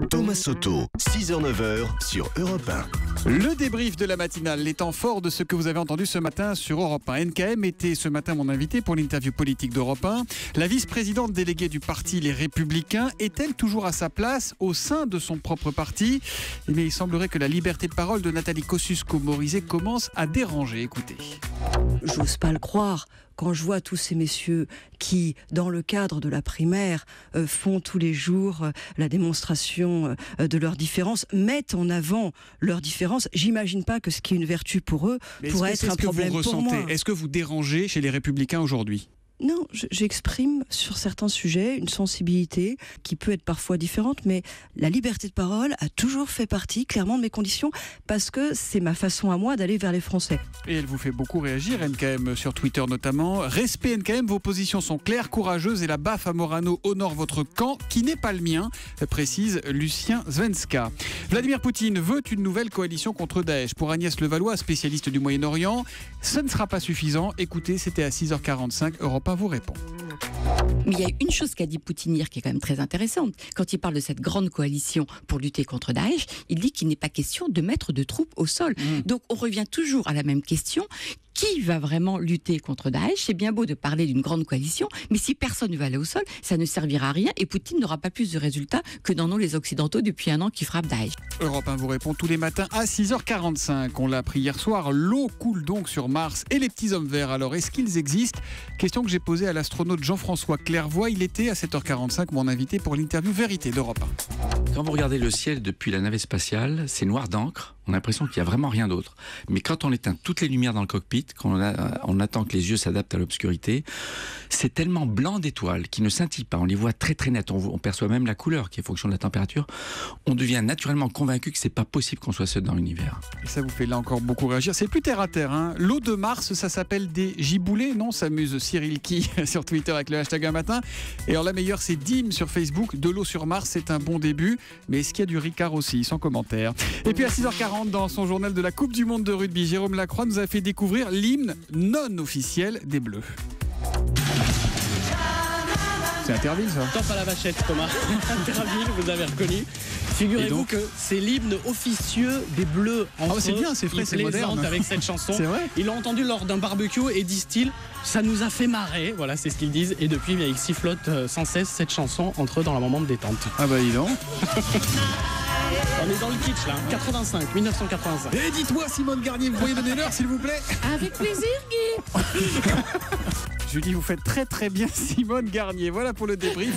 Thomas Soto, 6h-9h sur Europe 1. Le débrief de la matinale, les temps forts de ce que vous avez entendu ce matin sur Europe 1. NKM était ce matin mon invité pour l'interview politique d'Europe 1. La vice-présidente déléguée du parti Les Républicains est-elle toujours à sa place au sein de son propre parti ? Eh bien, il semblerait que la liberté de parole de Nathalie Kosciusko-Morizet commence à déranger. Écoutez. J'ose pas le croire. Quand je vois tous ces messieurs qui, dans le cadre de la primaire, font tous les jours la démonstration de leurs différences, mettent en avant leurs différences, j'imagine pas que ce qui est une vertu pour eux pourrait être un problème pour moi. Est-ce que vous dérangez chez les Républicains aujourd'hui ? Non, j'exprime sur certains sujets une sensibilité qui peut être parfois différente, mais la liberté de parole a toujours fait partie clairement de mes conditions parce que c'est ma façon à moi d'aller vers les Français. Et elle vous fait beaucoup réagir, NKM, sur Twitter notamment. Respect NKM, vos positions sont claires, courageuses et la baffe à Morano honore votre camp, qui n'est pas le mien, précise Lucien Zvenska. Vladimir Poutine veut une nouvelle coalition contre Daesh. Pour Agnès Levallois, spécialiste du Moyen-Orient, ce ne sera pas suffisant. Écoutez, c'était à 6h45, Europe 1 vous répond. Mais il y a une chose qu'a dit Poutine hier qui est quand même très intéressante. Quand il parle de cette grande coalition pour lutter contre Daesh, il dit qu'il n'est pas question de mettre de troupes au sol. Donc on revient toujours à la même question. Qui va vraiment lutter contre Daesh ? C'est bien beau de parler d'une grande coalition, mais si personne ne va aller au sol, ça ne servira à rien et Poutine n'aura pas plus de résultats que n'en ont les Occidentaux depuis un an qui frappent Daesh. Europe 1 vous répond tous les matins à 6h45. On l'a appris hier soir, l'eau coule donc sur Mars et les petits hommes verts. Alors est-ce qu'ils existent ? Question que j'ai posée à l'astronaute Jean-François Clairvoy. Il était à 7h45 mon invité pour l'interview Vérité d'Europe 1. Quand vous regardez le ciel depuis la navette spatiale, c'est noir d'encre. On a l'impression qu'il n'y a vraiment rien d'autre. Mais quand on éteint toutes les lumières dans le cockpit, quand on attend que les yeux s'adaptent à l'obscurité, c'est tellement blanc d'étoiles qui ne scintillent pas. On les voit très très net. On perçoit même la couleur qui est fonction de la température. On devient naturellement convaincu que c'est pas possible qu'on soit seul dans l'univers. Et ça vous fait là encore beaucoup réagir. C'est plus terre à terre. Hein. L'eau de Mars, ça s'appelle des giboulées, non ? S'amuse Cyril Ki sur Twitter avec le hashtag un matin. Et alors la meilleure, c'est Dim sur Facebook. De l'eau sur Mars, c'est un bon début. Mais est-ce qu'il y a du Ricard aussi ? Sans commentaire. Et puis à 6h40, dans son journal de la Coupe du Monde de rugby, Jérôme Lacroix nous a fait découvrir l'hymne non officiel des Bleus. C'est Interville, ça ? Top à la vachette, Thomas. Interville, vous avez reconnu. Figurez-vous que c'est l'hymne officieux des Bleus. C'est bien, c'est frais, c'est moderne. Avec cette chanson. C'est vrai ? Ils l'ont entendu lors d'un barbecue et disent-ils, ça nous a fait marrer. Voilà, c'est ce qu'ils disent. Et depuis, ils sifflotent sans cesse cette chanson entre eux dans la moment de détente. Ah bah dis donc. On est dans le kitsch là, 85, 1985. Et dites-moi, Simone Garnier, vous pourriez donner l'heure s'il vous plaît ? Avec plaisir, Guy. Julie, vous faites très très bien Simone Garnier. Voilà pour le débrief.